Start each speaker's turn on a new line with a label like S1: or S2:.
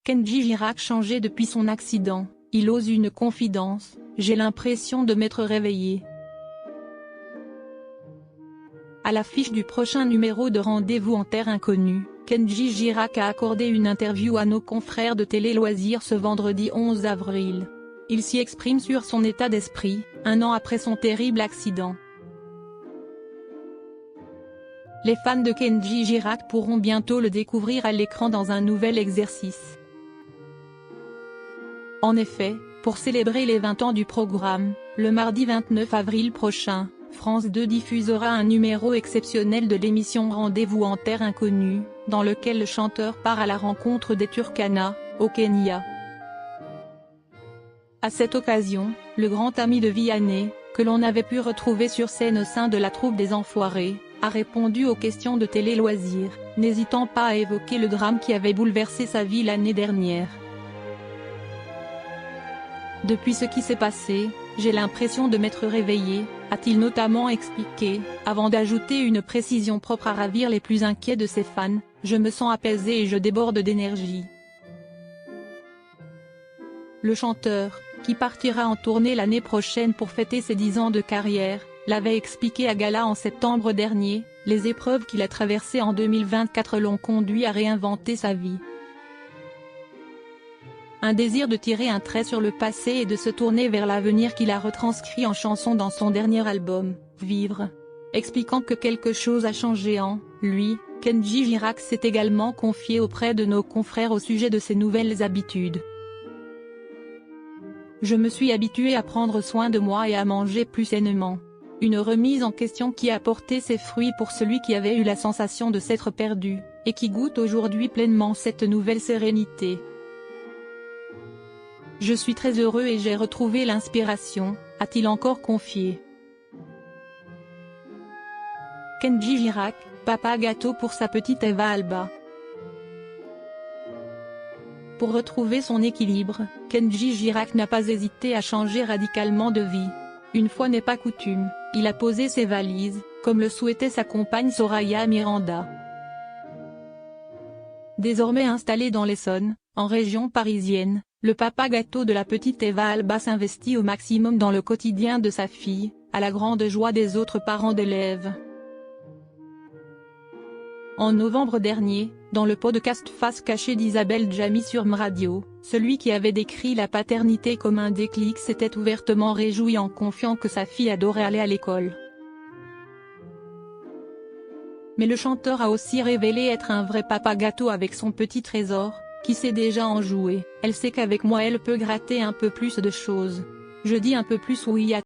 S1: Kenji Girac changé depuis son accident, il ose une confidence, j'ai l'impression de m'être réveillé. À l'affiche du prochain numéro de Rendez-vous en Terre Inconnue, Kenji Girac a accordé une interview à nos confrères de Télé Loisirs ce vendredi 11 avril. Il s'y exprime sur son état d'esprit, un an après son terrible accident. Les fans de Kenji Girac pourront bientôt le découvrir à l'écran dans un nouvel exercice. En effet, pour célébrer les 20 ans du programme, le mardi 29 avril prochain, France 2 diffusera un numéro exceptionnel de l'émission Rendez-vous en Terre Inconnue, dans lequel le chanteur part à la rencontre des Turkana, au Kenya. À cette occasion, le grand ami de Vianney, que l'on avait pu retrouver sur scène au sein de la troupe des Enfoirés, a répondu aux questions de Télé Loisirs, n'hésitant pas à évoquer le drame qui avait bouleversé sa vie l'année dernière. Depuis ce qui s'est passé, j'ai l'impression de m'être réveillé, a-t-il notamment expliqué, avant d'ajouter une précision propre à ravir les plus inquiets de ses fans, je me sens apaisé et je déborde d'énergie. Le chanteur, qui partira en tournée l'année prochaine pour fêter ses 10 ans de carrière, l'avait expliqué à Gala en septembre dernier, les épreuves qu'il a traversées en 2024 l'ont conduit à réinventer sa vie. Un désir de tirer un trait sur le passé et de se tourner vers l'avenir qu'il a retranscrit en chanson dans son dernier album, Vivre. Expliquant que quelque chose a changé en lui, Kenji Girac s'est également confié auprès de nos confrères au sujet de ses nouvelles habitudes. Je me suis habitué à prendre soin de moi et à manger plus sainement. Une remise en question qui a porté ses fruits pour celui qui avait eu la sensation de s'être perdu, et qui goûte aujourd'hui pleinement cette nouvelle sérénité. Je suis très heureux et j'ai retrouvé l'inspiration, a-t-il encore confié. Kenji Girac, papa gâteau pour sa petite Eva Alba. Pour retrouver son équilibre, Kenji Girac n'a pas hésité à changer radicalement de vie. Une fois n'est pas coutume, il a posé ses valises, comme le souhaitait sa compagne Soraya Miranda. Désormais installé dans l'Essonne, en région parisienne, le papa gâteau de la petite Eva Alba s'investit au maximum dans le quotidien de sa fille, à la grande joie des autres parents d'élèves. En novembre dernier, dans le podcast Face cachée d'Isabelle Djami sur M-Radio, celui qui avait décrit la paternité comme un déclic s'était ouvertement réjoui en confiant que sa fille adorait aller à l'école. Mais le chanteur a aussi révélé être un vrai papa gâteau avec son petit trésor, qui sait déjà en jouer. Elle sait qu'avec moi elle peut gratter un peu plus de choses. Je dis un peu plus oui à